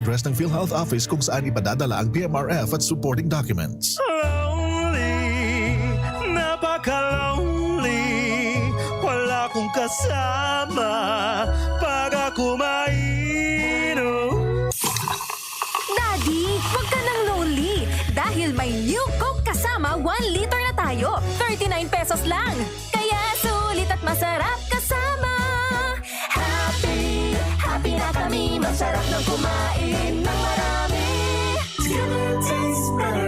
address ng PhilHealth Office kung saan ipadadala ang BMRF at supporting documents. Lonely, napaka-lonely, wala akong kasama pag ako mainom. Daddy, huwag ka nang lonely dahil may new Coke kasama 1 liter na tayo. 39 pesos lang. Kaya sulit at masarap kasama. Happy, happy na kami. Masarap nang kumain ng marami. Taste better.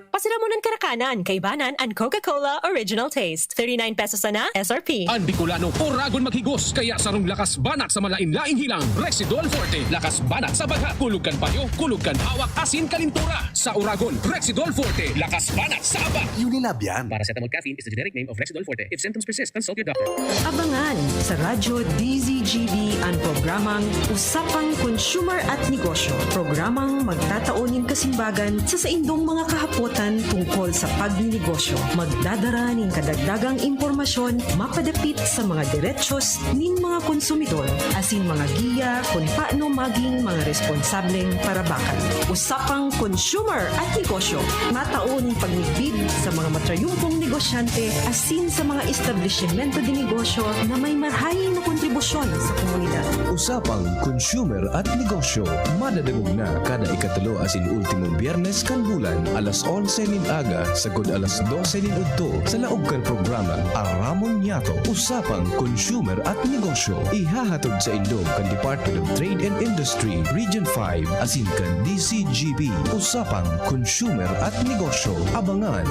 Pasilamunan Karakanan, Kaibanan, and Coca-Cola Original Taste. 39 pesos na SRP. Ang Bicolano, oragon maghigos, kaya sarong lakas banat sa malain-laing hilang. Rexidol Forte, lakas banat sa baga. Kulugkan payo, kulugkan hawak, asin kalintura. Sa oragon, Rexidol Forte, lakas banat sa aba. Unilab yan. Paracetamol caffeine is the generic name of Rexidol Forte. If symptoms persist, consult your doctor. Abangan sa Radyo DZGB ang programang Usapang Consumer at Negosyo. Programang magtataunin kasimbagan sa saindong mga kahapotan tungkol sa pagninegosyo. Magdadara ng kadagdagang impormasyon mapadapit sa mga diretsyon nin mga konsumidor asin mga giya kung paano maging mga responsableng parabakan. Usapang Consumer at Negosyo. Mataon pagnibid sa mga matrayumpong negosyante asin sa mga establishmento de negosyo na may marhayin na kontribusyon sa komunidad. Usapang Consumer at Negosyo. Madadagog na kada ikatulo asin ultimong biyernes kan bulan alas 11 nin aga sagod alas 12 nin udto sa laog kan programa Aramon Yato. Usapang Consumer at Negosyo. Ihahatod sa indog kan Department of Trade and Industry Region 5 asin kan DZGB. Usapang Consumer at Negosyo. Abangan.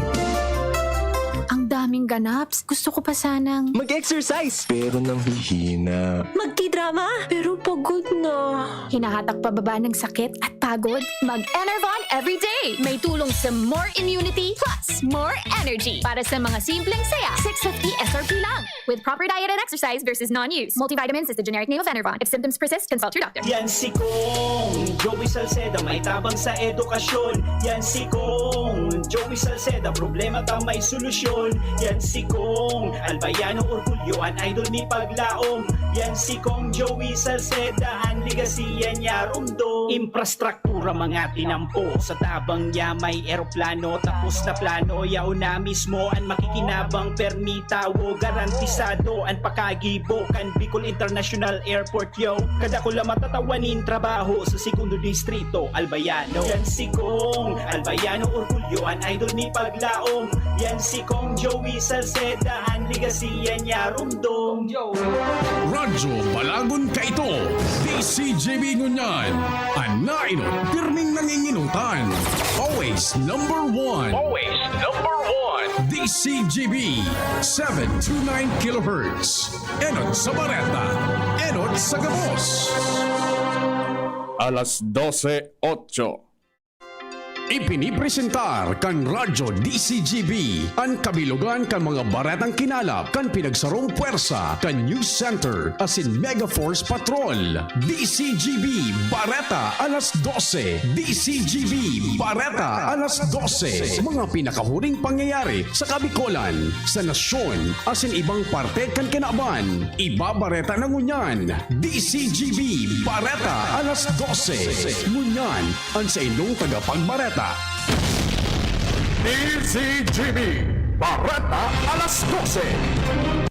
Ang daming ganaps. Gusto ko pa sanang Mag-exercise! Pero nang hihina. Magti-drama, pero pagod na. hinahatak pababa ng sakit at pagod. Mag-Enervon everyday. May tulong sa more immunity plus more energy. Para sa mga simpleng saya, 650 SRP lang. With proper diet and exercise versus non-use. Multivitamins is the generic name of Enervon. If symptoms persist, consult your doctor. Yan si Kong Joey Salceda, may tabang sa edukasyon. Yan si Kong Joey Salceda, problema ta may solusyon. Yan si Kong Albayano Orgulyo, an idol ni Paglaom. Yan si Kong Joey Salceda, ang ligasiya niya rumdo. Infrastruktura mga tinampo, sa tabang niya may eroplano. Tapos na plano, yaw na mismo ang makikinabang permita. Wo garantisado ang pakagibo kan Bicol International Airport yo. Kada ko lang matatawanin trabaho sa segundo distrito Albayano. Yan si Kong Albayano Orgulyo, an idol ni Paglaom. Yan si Kong Joey Salceda, ang ligasiya niya rumdong. Radyo Balagon ka ito. DCJB Ngunyan. Anainot, pirming nanginginutan. Always number one. Always number one. DCJB 729 kHz. Enot sa Bareta. Enot sa Gabos. Alas 12:08. Ipinipresentar kan Radyo DZGB ang kabilugan kan mga baretang kinalap kan pinagsarong puwersa kan News Center asin Mega Force Patrol. DZGB Bareta alas 12. DZGB Bareta alas 12. Mga pinakahuring pangyayari sa Kabikolan, sa nasyon asin ibang parte kan kinaban. Ibabareta ng Ngunyan. DZGB Bareta alas 12. Ngunyan ang sa inyong tagapagbareta. DZGB Bareta alas 12.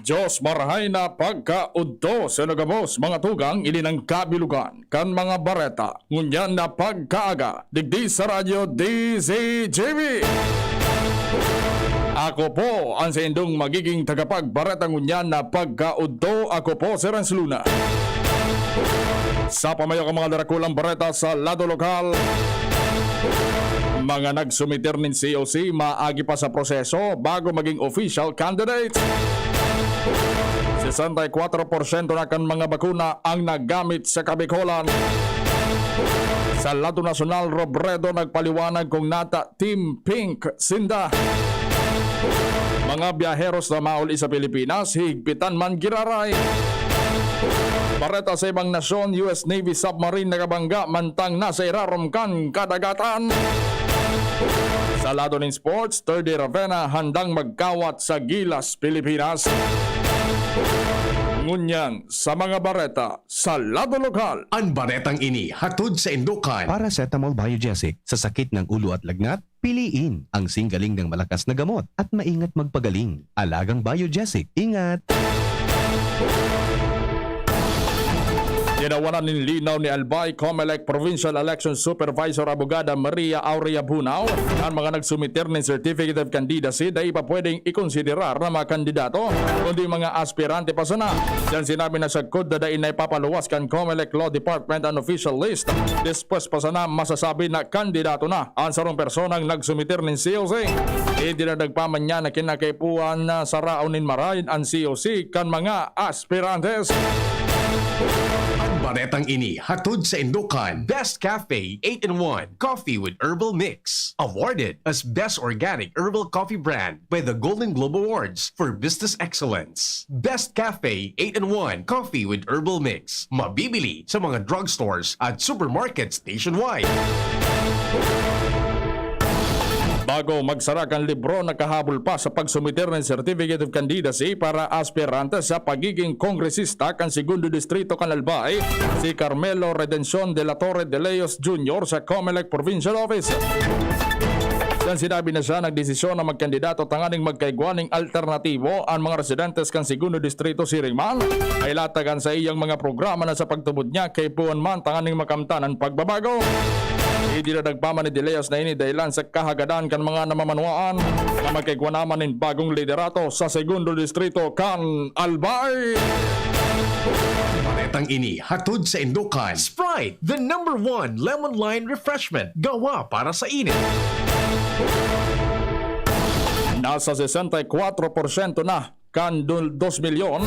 Diyos marahay na pagkaudto sa nagabos mga tugang ilinang kabilugan kan mga bareta. Ngunyan na pagkaaga, digdi sa radyo DZGB. Ako po ang sa indong magiging tagapagbareta ngunyan na pagkaudto. Ako po si Renz Luna. Sa pamayo ng mga darakulang bareta sa lado lokal, mga nagsumiter ng COC maagi pa sa proseso bago maging official candidate. 64% na kan mga bakuna ang naggamit sa Kabikolan. Sa lado nasyonal, Robredo nagpaliwanag kung nata Team Pink Sinda. Mga biyaheros na mauli sa Pilipinas, higpitan man giraray. Bareta sa ibang nasyon, US Navy submarine nakabangga mantang nasa irarumkan kadagatan. Sa lado ng sports, 30 Ravenna handang magkawat sa Gilas, Pilipinas. Ngunyan sa mga bareta sa lado lokal. Ang baretang ini hatod sa Indukan. Paracetamol Biogesic sa sakit ng ulo at lagnat, piliin ang singgaling ng malakas na gamot at maingat magpagaling. Alagang Biogesic, ingat! Tinawanan ng linaw ni Albay Comelec Provincial Election Supervisor Abogada Maria Aurea Bunao ang mga nagsumiter ng Certificate of Candidacy na ipa pwedeng ikonsiderar na mga kandidato kundi mga aspirante pa sana. Yan sinabi na sa kod na dain na ipapaluwas kan Comelec Law Department ang official list. Después pa sana masasabi na kandidato na ang sarong personang nagsumiter ng COC. Hindi na nagpaman niya na kinakaipuan na sa raonin marayin ang COC kan mga aspirantes. Baretang ini hatod sa Indukan. Best Cafe 8-in-1 Coffee with Herbal Mix. Awarded as Best Organic Herbal Coffee Brand by the Golden Globe Awards for Business Excellence. Best Cafe 8-in-1 Coffee with Herbal Mix. Mabibili sa mga drugstores at supermarkets nationwide. Bago magsara ang libro, nakahabol pa sa pagsumiter ng Certificate of Candidacy para aspirante sa pagiging kongresista kan Segundo Distrito kan Albay, si Carmelo Redención de la Torre de Leos Jr. sa Comelec Provincial Office. Yan sinabi na siya nagdesisyon na magkandidato tanganing magkaigwaning alternatibo ang mga residentes kan Segundo Distrito Siringman ay latagan sa iyang mga programa na sa pagtubod niya kay puwan man tanganing makamtan ang pagbabago. Hindi na nagpaman ni De Leos na ini dahilan sa kahagadan kan mga namamanwaan na magkaigwa naman ng bagong liderato sa Segundo Distrito kan Albay. Baretang ini hatod sa Indukan. Sprite, the #1 lemon lime refreshment. Gawa para sa init. Nasa 64% na kan 2 milyon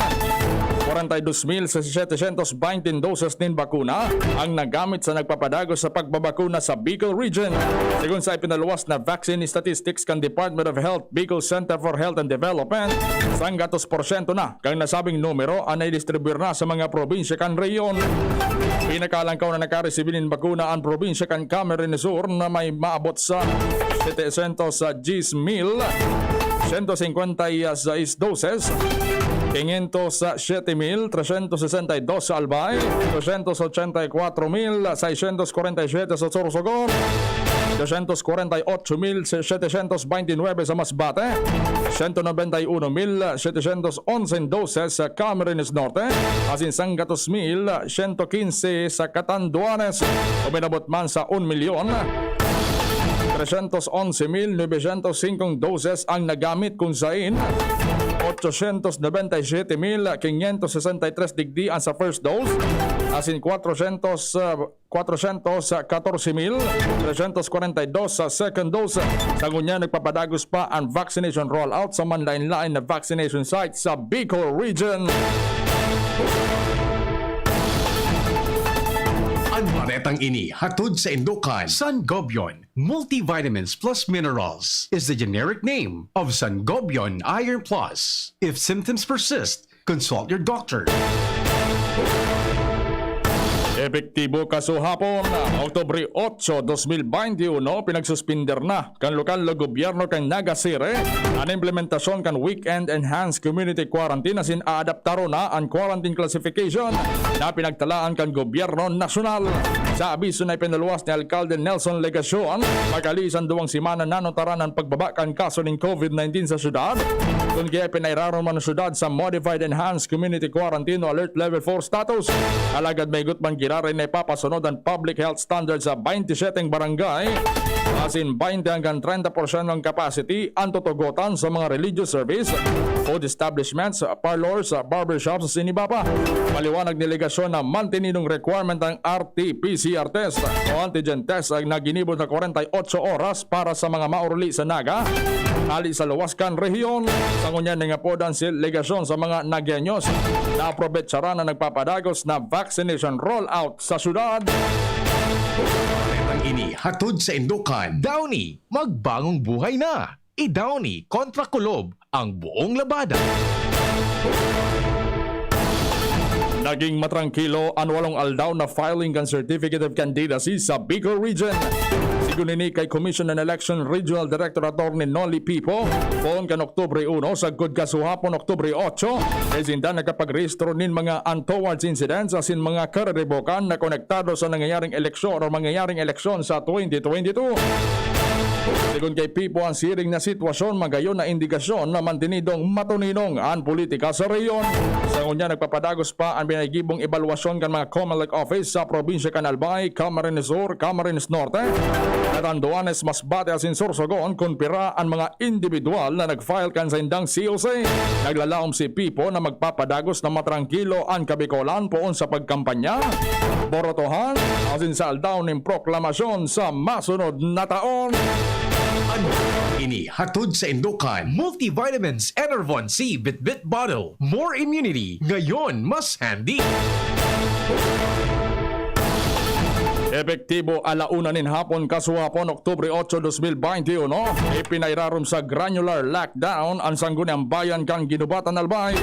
42,720 doses ng bakuna ang nagamit sa nagpapadagos sa pagbabakuna sa Bicol Region. Sigun sa ipinaluwas na vaccine statistics kan Department of Health Bicol Center for Health and Development, 100% na kang nasabing numero ang naidistribuyar na sa mga probinsya kan reyon. Pinakalangkaw na nakaresibin ng bakuna ang probinsya kan Camarines Sur na may maabot sa 710,156 doses. 507,362 sa Albay, 284,647 sa Sorsogon, 248,729 sa Masbate, 191,711 doses sa Camarines Norte, asin 100,115 sa Catanduanes, uminabot man sa 1,311,905 doses ang nagamit kung sain 897,563 digdian sa first dose, asin 414,342 sa second dose. Sa ngunya nagpapadagos pa ang vaccination rollout sa manlain-lain na vaccination site sa Bicol Region. Ang baretang ini hatod sa Indukan. Sangobion Multivitamins Plus Minerals is the generic name of Sangobion Iron Plus. If symptoms persist, consult your doctor. Epektibo kasuhapon, Oktubre 8, 2021, pinagsuspinder na kan lokal na gobyerno kan Naga City ang implementasyon kan Weekend Enhanced Community Quarantine asin aadaptaro na ang quarantine classification na pinagtalaan kan gobyerno nasyonal. Sa abiso na ipinaluwas ni Alcalde Nelson Legacion, magalisan 2 simana nanotaran ang pagbaba kan kaso ng COVID-19 sa syudad. Kung kaya pinairaron man ang syudad sa Modified Enhanced Community Quarantine o Alert Level 4 status, alagad may gutman girarin na ipapasunod ang public health standards sa 27 barangay, asin 20 hanggang 30% ng capacity ang tutugutan sa mga religious service, food establishments, parlors, barbershops, siniba pa. Maliwanag ni Legasyon na mantininong requirement ang RT-PCR test o antigen test ang naginibot na 48 oras para sa mga mauruli sa Naga, hali sa luwaskan rehiyon. Sa ngunyan nga po dan si Legasyon sa mga Nagyenyos na aprobetsara na nagpapadagos na vaccination rollout sa syudad. Ang ini hatod sa Indukan. Downy, magbagong buhay na. I-Downy kontra kulob ang buong labada. Naging matrangkilo ang 8 aldaw na filing kan Certificate of Candidacy sa Bicol Region. Sigunini kay Commission on Election Regional Director Attorney Noli Pipo, poon kan Oktubre 1 sa good kasuhapon Oktubre 8, kay sinda nagkapagrehistro nin mga untowards incidents asin mga kareribokan na konektado sa nangyayaring eleksyon o mangyayaring eleksyon sa 2022. Sigun kay Pipo, ang siring na sitwasyon magayon na indikasyon na mantinidong matuninong ang politika sa reyon. Sa ngunya nagpapadagos pa ang binagibong ebalwasyon kan mga COMELEC office sa probinsya kan Albay, Camarines Sur, Camarines Norte. Natanduanes mas bate asin Sorsogon kung pira ang mga individual na nag-file kan sa indang COC. Naglalaom si Pipo na magpapadagos na matrangkilo ang Kabikolan poon sa pagkampanya. Borotohan asin sa aldaw ng proklamasyon sa masunod na taon. Ini hatod sa Indukan. Multivitamins Enervon C Bit Bottle. More immunity. Ngayon, mas handy. Epektibo alauna nin hapon kasuhapon Oktubre 8, 2021, ipinairarom sa granular lockdown ang sangguniang bayan kang Ginubatan Albay.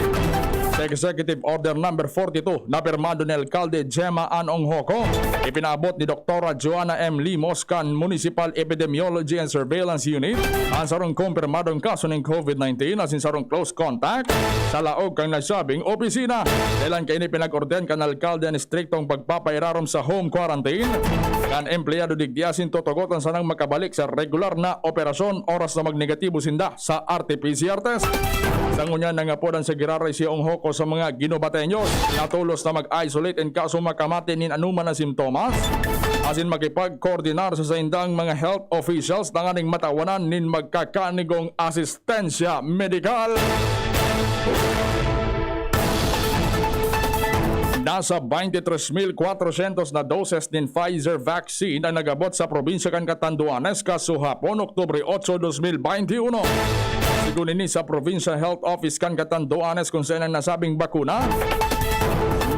Sa Executive Order No. 42 na pirmado ni Alcalde Gemma Anong Hoko, ipinabot ni Dr. Joanna M. Limos kan Municipal Epidemiology and Surveillance Unit ang sarong kumpirmadong kaso ng COVID-19 asin sarong close contact sa laog kang nasabing opisina. Kailan kaini pinag-orden kan Alcalde ang striktong pagpapairarom sa home quarantine kan empleyado digdiasin tutugotan sanang makabalik sa regular na operasyon oras na magnegatibo sinda sa RT-PCR test. Sangunya nangapodan sa giraray si Ong Hoko sa mga Ginobateños na tulos na mag-isolate in kaso makamati nin anuman na simptomas asin makipag-koordinar sa indang mga health officials na nganing matawanan nin magkakanigong asistensya medikal. Nasa 23,400 na doses din Pfizer vaccine ang nagabot sa probinsya kan Catanduanes kasuhapon Oktubre 8, 2021. Sigunini sa Provincial Health Office kan Catanduanes kung saan ang nasabing bakuna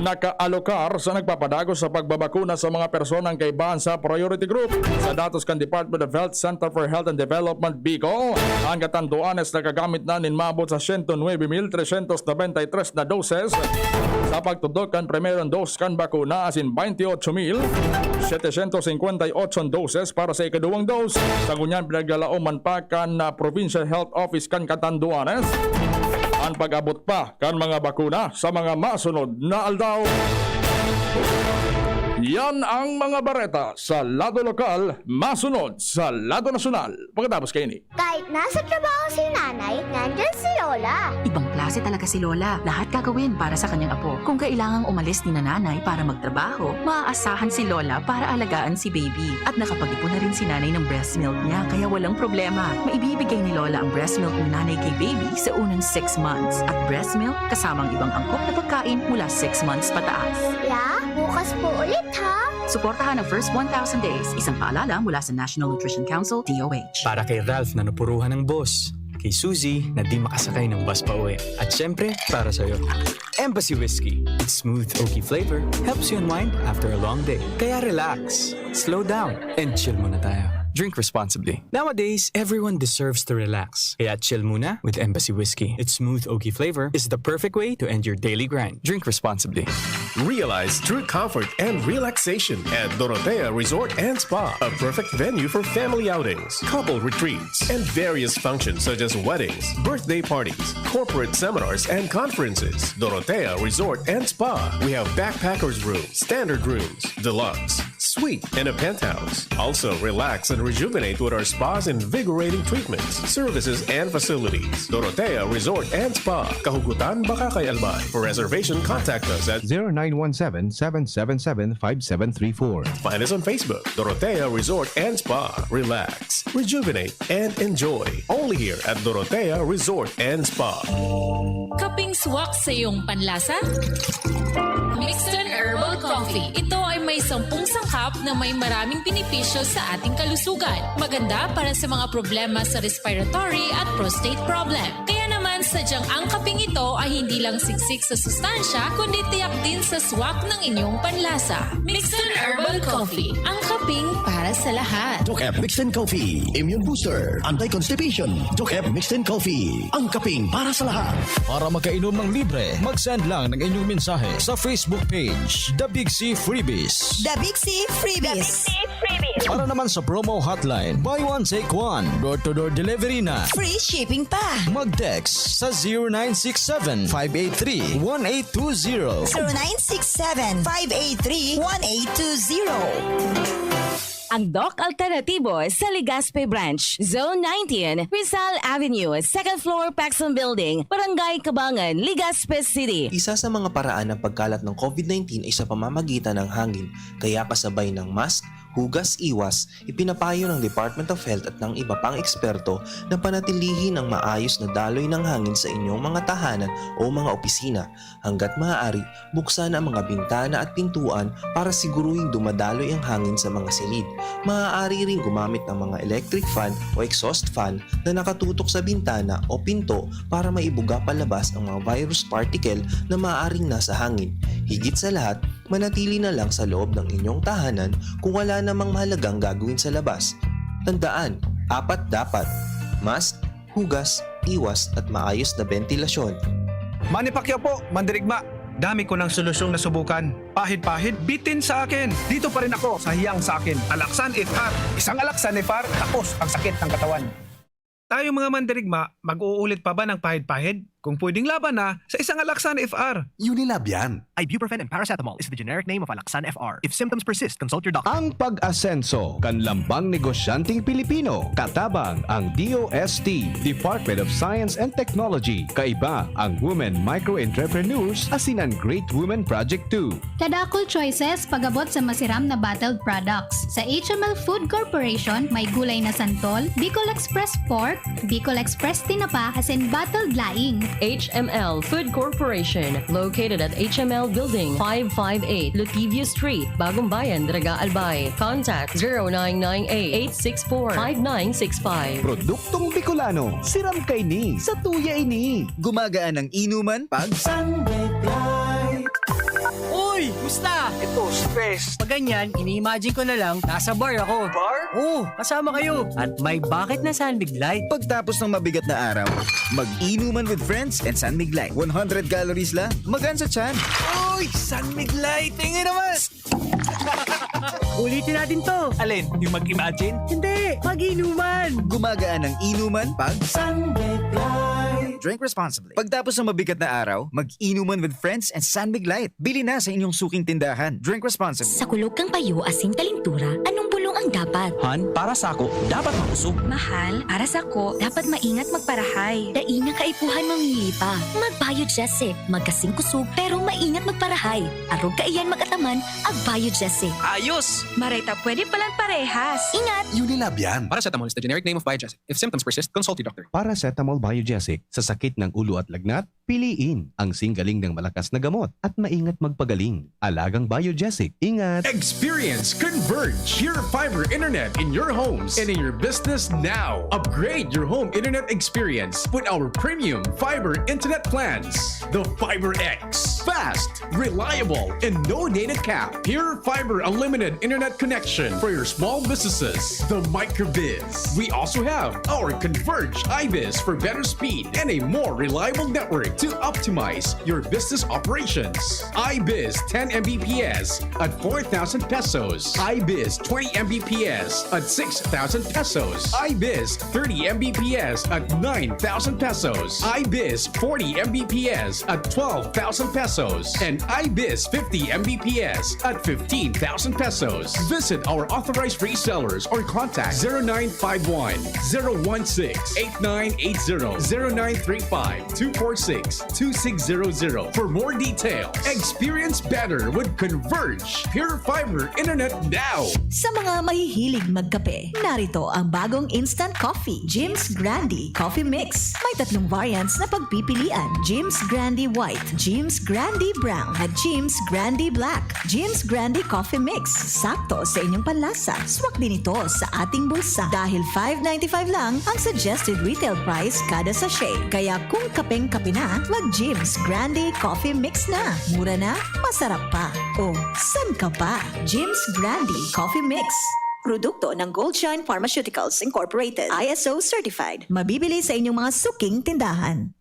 naka-alokar sa nagpapadagos sa pagbabakuna sa mga personang kaibahan sa priority group. Sa datos kan Department of Health Center for Health and Development Bicol, ang Catanduanes nakagamit na nin mabot sa 109,393 na doses sa pagtudok kan primerong dose kan bakuna asin 28,758 doses para sa ikaduwang dose. Sa ngunyan pinaglalaoman pa kan Provincial Health Office kan Catanduanes ang pag-abot pa kan mga bakuna sa mga masunod na aldaw. Yan ang mga bareta sa lado lokal, masunod sa lado nasyonal. Pagkatapos kayo ni. Kahit nasa trabaho si nanay, nandyan si Lola. Ibang klase talaga si Lola. Lahat gagawin para sa kanyang apo. Kung kailangang umalis ni nanay para magtrabaho, maaasahan si Lola para alagaan si baby. At nakapag-ipon na rin si nanay ng breast milk niya, kaya walang problema. Maibibigay ni Lola ang breast milk ng nanay kay baby sa unang 6 months. At breast milk kasamang ibang angkop na pagkain mula 6 months pataas. Ya, bukas po ulit ha. Suportahan ang first 1,000 days. Isang paalala mula sa National Nutrition Council, DOH. Para kay Ralph na napuruhan ng boss. Kay Suzy na di makasakay ng bus pa uwi. At syempre, para sa'yo. Embassy Whiskey. Its smooth, oaky flavor helps you unwind after a long day. Kaya relax, slow down, and chill muna tayo. Drink responsibly. Nowadays, everyone deserves to relax. Kaya chill muna with Embassy Whiskey. Its smooth, oaky flavor is the perfect way to end your daily grind. Drink responsibly. Realize true comfort and relaxation at Dorotea Resort and Spa, a perfect venue for family outings, couple retreats, and various functions such as weddings, birthday parties, corporate seminars, and conferences. Dorotea Resort and Spa. We have backpackers room, standard rooms, deluxe, suite, and a penthouse. Also, relax and rejuvenate with our spa's invigorating treatments, services, and facilities. Dorotea Resort and Spa. Kahugutan, Bakakay, Albay. For reservation, contact us at 0917-777-5734. Find us on Facebook, Dorotea Resort and Spa. Relax, rejuvenate, and enjoy. Only here at Dorotea Resort and Spa. Kaping swak sa iyong panlasa? Mixed Herbal Coffee. Ito ay may 10 sangkap app na may maraming benepisyo sa ating kalusugan. Maganda para sa mga problema sa respiratory at prostate problem. Kaya naman sadyang ang kaping ito ay hindi lang siksik sa sustansya kundi tiyak din sa swak ng inyong panlasa. Mixed Herbal Coffee, ang kaping para sa lahat. DZGB Mixed Coffee, Immune Booster, Anti-Constipation. DZGB Mixed Coffee, ang kaping para sa lahat. Para makainom ng libre, mag-send lang ng inyong mensahe sa Facebook page, The Big C Freebies. The Big C Freebies. Para naman sa promo hotline, buy one take one, door-to-door delivery na. Free shipping pa. Mag-text sa 0967-583-1820. 0967-583-1820. Ang Doc Alternatibo sa Legazpi Branch, Zone 19, Rizal Avenue, 2nd floor, Paxson Building, Barangay Cabangan, Legazpi City. Isa sa mga paraan ng pagkalat ng COVID-19 ay sa pamamagitan ng hangin, kaya kasabay ng mask, hugas, iwas, ipinapayo ng Department of Health at ng iba pang eksperto na panatilihin ang maayos na daloy ng hangin sa inyong mga tahanan o mga opisina. Hanggat maaari, buksan ang mga bintana at pintuan para siguruhing dumadaloy ang hangin sa mga silid. Maaari ring gumamit ng mga electric fan o exhaust fan na nakatutok sa bintana o pinto para maibuga palabas ang mga virus particle na maaaring nasa hangin. Higit sa lahat, manatili na lang sa loob ng inyong tahanan kung wala namang mahalagang gagawin sa labas. Tandaan, 4 dapat: mask, hugas, iwas at maayos na ventilasyon. Manny Pacquiao po, Mandirigma. Dami ko ng solusyong nasubukan. Pahid-pahid, bitin sa akin. Dito pa rin ako sa hiyang sa akin. Alaksan FR. Isang Alaksan FR, tapos ang sakit ng katawan. Tayo mga Mandirigma, mag-uulit pa ba ng pahid-pahid? Kung pwedeng laban na sa isang Alaksan FR. Unilab yan. Ibuprofen and paracetamol is the generic name of Alaksan FR. If symptoms persist, consult your doctor. Ang pag-asenso, kanlambang negosyanteng Pilipino, katabang ang DOST, Department of Science and Technology, kaiba ang Women Micro-Entrepreneurs, asinan Great Women Project 2. Kadakol choices pagabot sa masiram na bottled products. Sa HML Food Corporation, may gulay na santol, Bicol Express Pork, Bicol Express Tinapa, as in bottled laing. HML Food Corporation, located at HML Building 558, Lutivio Street, Bagong Bayan, Daraga Albay. Contact 0998-864-5965. Produktong Bicolano, siram kay ni, sa tuya ini. Gumagaan ang inuman pag Sunlight. Uy! Musta? Ito, stress. Pag ganyan, ini-imagine ko na lang, nasa bar ako. Bar? Oo, kasama kayo. At may bucket na Sunbig Light. Pagtapos ng mabigat na araw, mag-inuman with friends and Sunbig Light. 100 calories lang, magaan sa tiyan. Uy! Sunbig Light! Tingin naman! Ulitin natin to. Alin? Yung mag-imagine? Hindi! Mag-inuman! Gumagaan ang inuman pag Sunbig Light. Drink responsibly. Pagtapos ng mabigat na araw, mag-inuman with friends and Sunbig Light. Bili na sa inyong suking tindahan. Drink responsibly. Sa kulog kang payo asing kalintura, anong bulong ang dapat? Han, para sa ako, dapat makusog. Mahal, para sa ko, dapat maingat magparahay. Daing nga kaipuhan mamilipa. Mag-Biogesic, magkasing kusog, pero maingat magparahay. Arog kaiyan magataman, ag-Biogesic. Ayos! Bareta, pwede palang parehas. Ingat! Unilab yan. Paracetamol is the generic name of Biogesic. If symptoms persist, consult your doctor. Paracetamol Biogesic, sa sakit ng ulo at lagnat, piliin ang singgaling ng malakas na gamot at maingat magpagaling. Alagang Biogesic. Ingat! Experience Converge, pure fiber internet in your homes and in your business now. Upgrade your home internet experience with our premium fiber internet plans. The Fiber X. Fast, reliable, and no data cap. Pure fiber unlimited internet connection for your small businesses. The Microbiz. We also have our Converge iBiz for better speed and a more reliable network to optimize your business operations. iBiz 10 Mbps at 4,000 pesos. iBiz 20 Mbps at 6,000 pesos. iBiz 30 Mbps at 9,000 pesos. iBiz 40 Mbps at 12,000 pesos. And iBiz 50 Mbps at 15,000 pesos. Visit our authorized resellers or contact 0951 016 8980 0935 246 2600 for more details. Experience better with Converge Pure Fiber Internet now. Sa mga may mahihilig magkape. Narito ang bagong instant coffee, Jim's Grande Coffee Mix. May 3 variants na pagpipilian: Jim's Grande White, Jim's Grande Brown, at Jim's Grande Black. Jim's Grande Coffee Mix, sakto sa inyong panlasa. Swak din ito sa ating bulsa dahil $5.95 lang ang suggested retail price kada sachet. Kaya kung kapeng-kape na, mag-Jim's Grande Coffee Mix na. Mura na, masarap pa. O, san ka pa? Jim's Grande Coffee Mix. Produkto ng Goldshine Pharmaceuticals Incorporated. ISO certified. Mabibili sa inyong mga suking tindahan.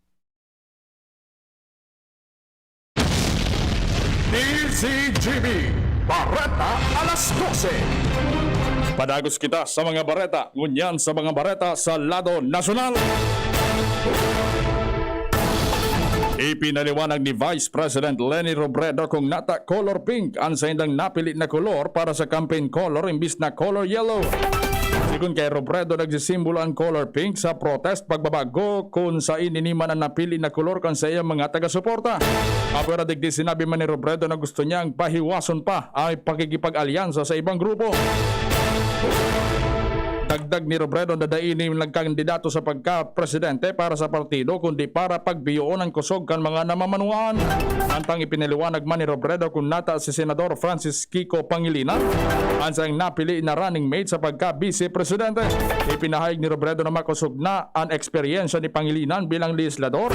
DZGB Bareta alas 12. Padagos kita sa mga Bareta, ngunyan sa mga Bareta sa lado nasyonal. Ipinaliwanag ni Vice President Leni Robredo kung nata color pink ang sa indang napili na kolor para sa campaign color imbis na color yellow. Sigun kay Robredo, nagsisimbolo ang color pink sa protest pagbabago kung sa ininiman ang napili na kolor kan sa iyang mga taga-suporta. Apera digdi sinabi man ni Robredo na gusto niya ang pahiwason pa ay pakikipag-alyansa sa ibang grupo. Dagdag ni Robredo na dainin nagkandidato sa pagka-presidente para sa partido kundi para pagbiyoon ang kusog kan mga namamanuan. Antang ipiniliwanag man ni Robredo kung nata si Senador Francis Kiko Pangilinan ang siyang napili na running mate sa pagka-vice-presidente. Ipinahayag ni Robredo na makusog na ang eksperyensya ni Pangilinan bilang legislador,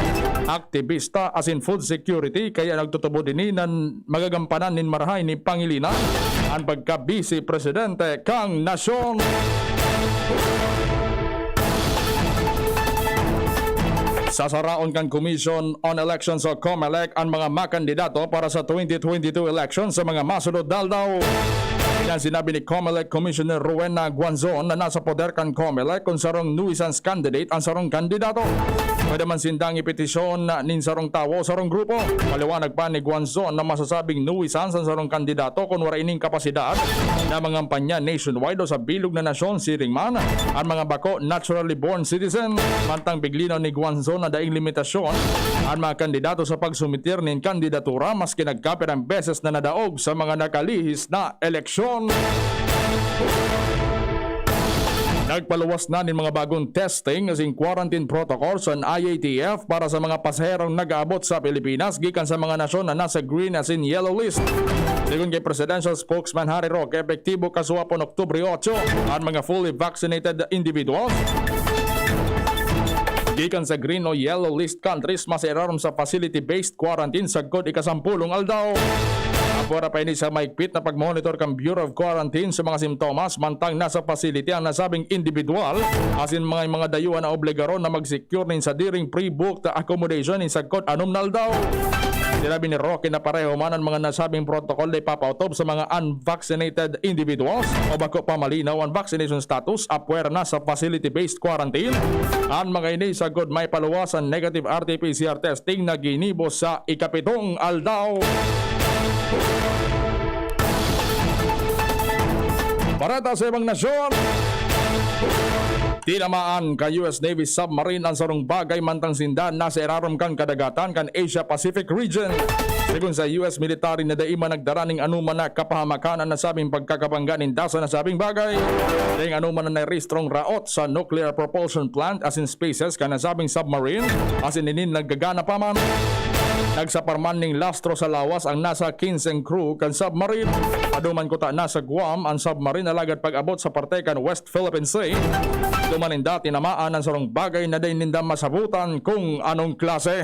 aktivista as in food security, kaya nagtutubo din ng magagampanan nin marahay ni Pangilinan ang pagka-vice-presidente kang nasyon. Sasaraon kan Commission on Elections o COMELEC ang mga makandidato para sa 2022 elections sa mga masunod daldaw. Yan sinabi ni COMELEC Commissioner Rowena Guanzon na nasa poder kan COMELEC kung sarong nuisance candidate ang sarong kandidato. Pwede man sindang ipetisyon nin sarong tawo sarong grupo. Maliwanag pa ni Guanzon na masasabing nuisance ang sarong kandidato kung wala ining kapasidad na mga kampanya nationwide o sa bilog na nasyon siring man ang mga bako naturally born citizen. Mantang biglino ni Guanzon na daing limitasyon ang mga kandidato sa pagsumitir nin kandidatura maski nagkapit ang beses na nadaog sa mga nakalihis na eleksyon. Nagpaluwas na ng mga bagong testing as in quarantine protocols on IATF para sa mga pasaherong nag-aabot sa Pilipinas gikan sa mga nasyon na nasa green as in yellow list. Sigun kay Presidential Spokesman Harry Roque, epektibo kasuwapon Oktubre 8 ang mga fully vaccinated individuals gikan sa green o yellow list countries masirarom sa facility-based quarantine sa God ikasampulong aldaw. Apura pa ini sa maigpit na pag-monitor kang Bureau of Quarantine sa mga simptomas mantang nasa facility ang nasabing individual asin mga dayuhan na obligaron na mag-secure nin sa diring pre-booked accommodation nin sa God anom na aldaw. Sinabi ni Roque na pareho man ang mga nasabing protocol na ipapautob sa mga unvaccinated individuals o bako pa malinaw ang vaccination status apwera na sa facility-based quarantine. Ang mga ini sa God may paluwas ang negative RT-PCR testing na ginibo sa ikapitong aldaw. Bareta sa ibang nasyon. Tinamaan ka US Navy submarine ang sarong bagay mantang sindan nasa irarom kang kadagatan kan Asia Pacific region. Sigun sa US military na daima nagdaraning anuman na kapahamakan ang nasabing pagkakabangga ninda sa nasabing bagay. Dahing anuman na nairestrong raot sa nuclear propulsion plant as in spaces kan nasabing submarine as in inin naggagana pa man. Nagsaparman ning lastro sa lawas ang nasa 15 crew kan submarine. Paduman ko ta nasa Guam ang submarine alagad pag-abot sa parte kan West Philippine Sea. Dumaninda tinamaan ang sarong bagay na day ninda masabutan kung anong klase.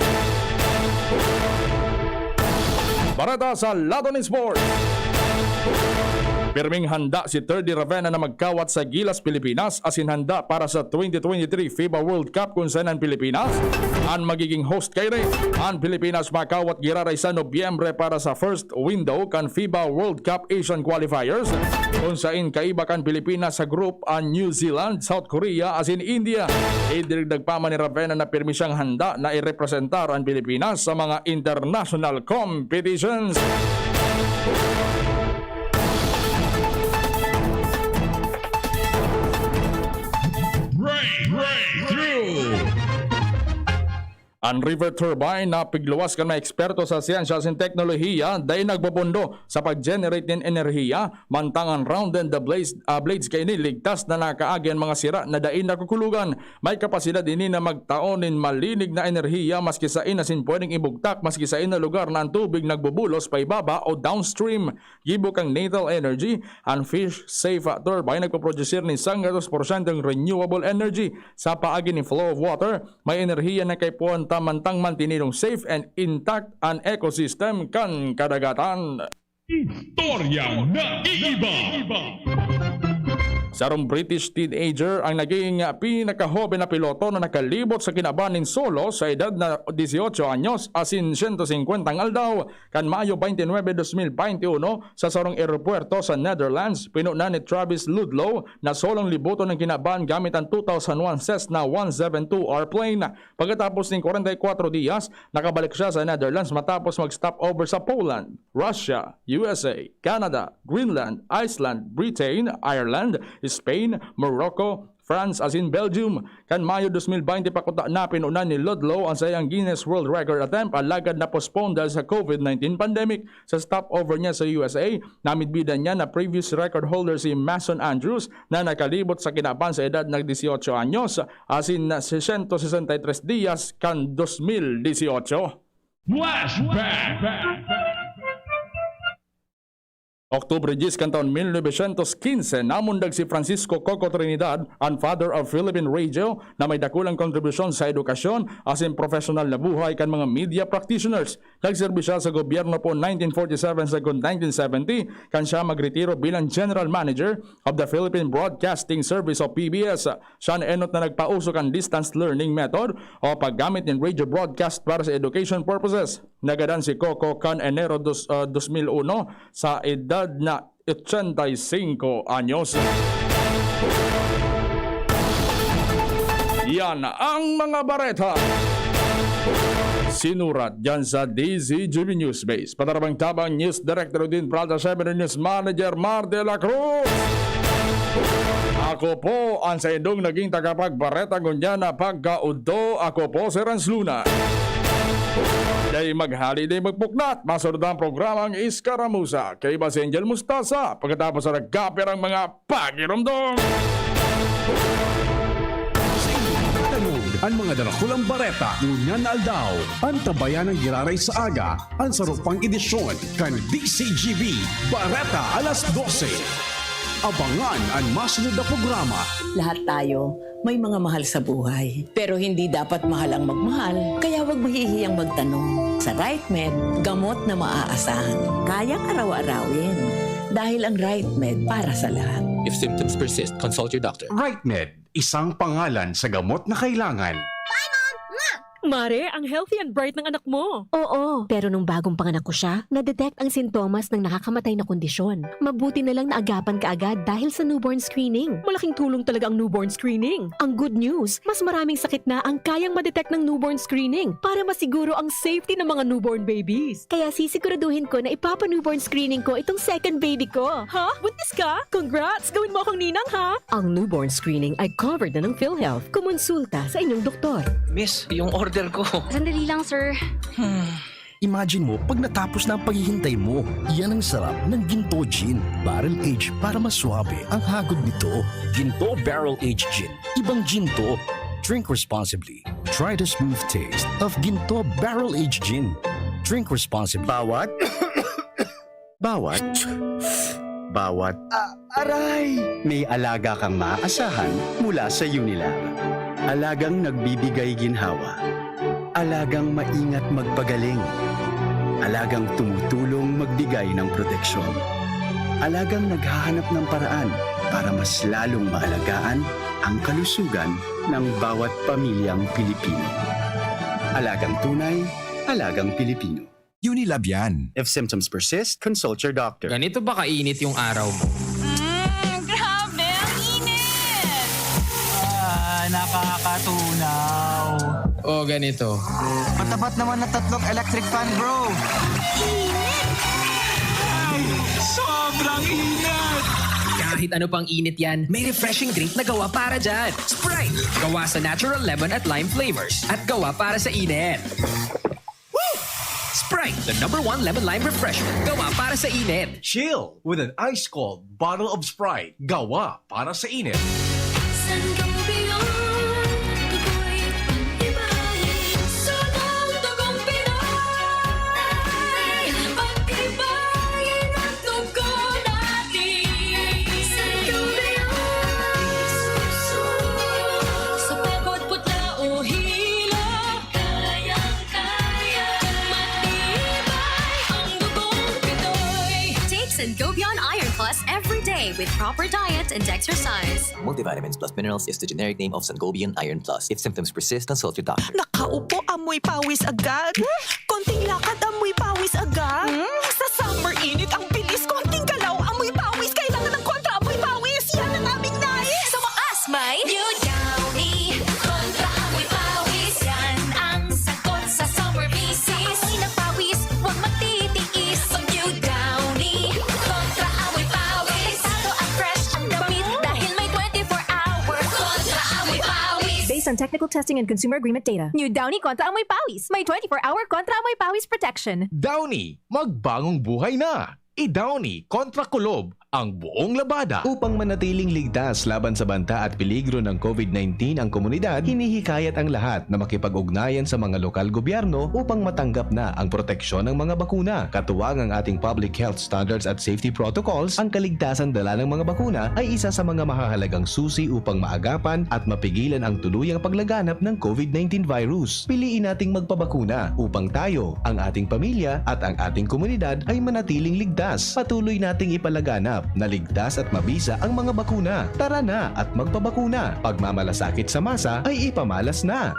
Bareta sa Ladonin Sports. Pirming handa si Terdy Ravena na magkawat sa Gilas, Pilipinas asin handa para sa 2023 FIBA World Cup kung saan ang Pilipinas ang magiging host kay Ray. Ang Pilipinas makawat giraray sa Nobyembre para sa first window kan FIBA World Cup Asian Qualifiers kung saan kaiba kan Pilipinas sa group ang New Zealand, South Korea asin India. Idirigdag pa man ni Ravena na pirmi siyang handa na irepresentar ang Pilipinas sa mga international competitions. Ang river turbine na pigluwas kan mga eksperto sa siyensya at teknolohiya day nagbobondo sa pag-generate ng enerhiya mantangan round and the blades kay niligtas na nakaagi ang mga sira na dain nakukulugan. May kapasidad ini na magtaon ng malinig na enerhiya maski sa inasin pwedeng ibugtak maski sa ina lugar na ang tubig nagbubulos pa ibaba o downstream. Gibo kang natal energy ang fish safe turbine nagpo-producer ni 100% ng renewable energy sa paagi ni flow of water. May enerhiya na kay puwan mantang mantinidong safe and intact ang ecosystem kan kadagatan. Istorya na iiba. Sarong British teenager ang naging pinakahobe na piloto na nakalibot sa kinaban ng solo sa edad na 18 anyos asin 150 aldaw kan Mayo 29, 2021 sa sarong aeropuerto sa Netherlands. Pinuna ni Travis Ludlow na solong libuto ng kinaban gamit ang 2001 Cessna 172 airplane. Pagkatapos ng 44 diyas, nakabalik siya sa Netherlands matapos mag-stop over sa Poland, Russia, USA, Canada, Greenland, Iceland, Britain, Ireland, Spain, Morocco, France as in Belgium. Kan Mayo 2020 pakuta na pinuna ni Ludlow ang sayang Guinness World Record attempt alagad na postpone dahil sa COVID-19 pandemic. Sa stopover niya sa USA, namidbidan niya na previous record holder si Mason Andrews na nakalibot sa kinaban sa edad ng 18 anyos asin 663 diyas kan 2018. Flashback. Oktubre 10 kan taon 1915, namundag si Francisco Coco Trinidad, ang father of Philippine radio, na may dakulang kontribusyon sa edukasyon as in professional na buhay kan mga media practitioners. Nagserbi siya sa gobyerno po 1947 sa 1970, kan siya magretiro bilang General Manager of the Philippine Broadcasting Service o PBS. Siya enot na nagpausok ang distance learning method o paggamit ng radio broadcast para sa education purposes. Nagadan si Coco kan Enero 2001 sa edad na 85 anyos. Yan ang mga bareta. Sinurat dyan sa DZGB News Base. Patarabang tabang News Director din Prada 7 News Manager Mar de la Cruz. Ako po ang sa indong naging tagapagbareta ngunya na pagkaudo. Ako po si Renz Luna. Day maghaliday magpuknat, masunod ang programang Iskaramusa kay Bas Angel Mustasa pagkatapos sa nagkapir ang mga pagirumdong. Ang mga darakulang bareta, ngunyan na aldaw, ang tabayan ng giraray sa aga, ang sarupang edisyon, kan DCGB, Bareta alas 12. Abangan ang masunod na programa. Lahat tayo may mga mahal sa buhay. Pero hindi dapat mahal ang magmahal, kaya huwag mahihiyang magtanong. Sa RightMed, gamot na maaasahan. Kayang araw-arawin. Dahil ang RightMed para sa lahat. If symptoms persist, consult your doctor. RightMed, isang pangalan sa gamot na kailangan. Mare, ang healthy and bright ng anak mo. Oo, pero nung bagong panganak ko siya, na-detect ang sintomas ng nakakamatay na kondisyon. Mabuti na lang naagapan ka agad dahil sa newborn screening. Malaking tulong talaga ang newborn screening. Ang good news, mas maraming sakit na ang kayang ma-detect ng newborn screening para masiguro ang safety ng mga newborn babies. Kaya sisiguraduhin ko na ipapa-newborn screening ko itong second baby ko. Ha? Buntis ka? Congrats! Gawin mo akong ninang, ha? Ang newborn screening ay covered na ng PhilHealth. Kumonsulta sa inyong doktor. Miss, yung order ko. Sandali lang, sir. Imagine mo, pag natapos na ang paghihintay mo, yan ang sarap ng Ginto Gin. Barrel Aged para maswabe ang hagod nito. Ginto Barrel Aged Gin. Ibang gin to. Drink responsibly. Try the smooth taste of Ginto Barrel Aged Gin. Drink responsibly. Bawat? Aray! May alaga kang maaasahan mula sa Unilag. Alagang nagbibigay ginhawa. Alagang maingat magpagaling. Alagang tumutulong magbigay ng proteksyon. Alagang naghahanap ng paraan para mas lalong maalagaan ang kalusugan ng bawat pamilyang Pilipino. Alagang tunay, alagang Pilipino. Unilab yan. If symptoms persist, consult your doctor. Ganito ba kainit yung araw mo? Grabe, ang init! Nakakatunaw. O ganito. Matapat naman na 3 electric fan, bro. Init! Sobrang init! Kahit ano pang init yan, may refreshing drink na gawa para dyan. Sprite! Gawa sa natural lemon at lime flavors. At gawa para sa init. Sprite, the #1 lemon-lime refreshment. Gawa para sa init. Chill with an ice-cold bottle of Sprite. Gawa para sa init. And go beyond Iron Plus every day with proper diet and exercise. Multivitamins plus minerals is the generic name of Sangobian Iron Plus. If symptoms persist, consult your doctor. Nakaupo, amoy pawis agad. Konting lakad, amoy pawis agad. Sa summer init, ang bilis. Konting galaw, amoy pawis. Kailangan ng kontra, amoy pawis. Yan ang aming nais. Sa wakas, may New Downy kontra amoy pawis. Yan ang sagot sa summer bisis. Amoy ng pawis, huwag matitiis. So New Downy kontra amoy pawis. Tato at fresh ang damit dahil may 24-hour kontra amoy pawis. Based on technical testing and consumer agreement data, New Downy Kontra Amoy Pawis. May 24-hour Kontra Amoy Pawis protection. Downy, magbagong buhay na. I-Downy kontra kulob ang buong labada. Upang manatiling ligtas laban sa banta at peligro ng COVID-19 ang komunidad, hinihikayat ang lahat na makipag-ugnayan sa mga lokal gobyerno upang matanggap na ang proteksyon ng mga bakuna. Katuwang ang ating public health standards at safety protocols, ang kaligtasan dala ng mga bakuna ay isa sa mga mahahalagang susi upang maagapan at mapigilan ang tuluyang paglaganap ng COVID-19 virus. Piliin nating magpabakuna upang tayo, ang ating pamilya at ang ating komunidad ay manatiling ligtas. Patuloy nating ipalaganap na ligtas at mabisa ang mga bakuna. Tara na at magpabakuna. Pagmamalasakit sa masa ay ipamalas na.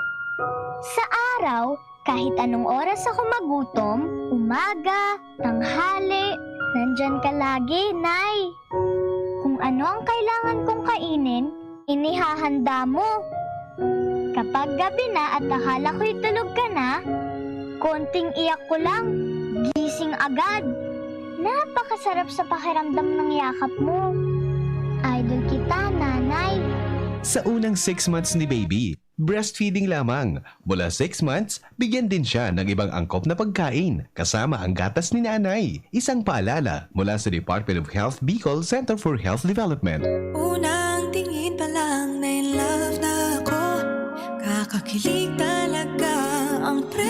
Sa araw, kahit anong oras ako magutom, umaga, tanghali, nandyan ka lagi, Nay. Kung ano ang kailangan kong kainin, inihahanda mo. Kapag gabi na at akala ko'y tulog ka na, konting iyak ko lang, gising agad. Napakasarap sa pakiramdam ng yakap mo. Idol kita, Nanay. Sa unang 6 months ni baby, breastfeeding lamang. Mula 6 months, bigyan din siya ng ibang angkop na pagkain, kasama ang gatas ni nanay. Isang paalala mula sa Department of Health Bicol Center for Health Development. Unang tingin pa lang na in love na ako. Kakakilig na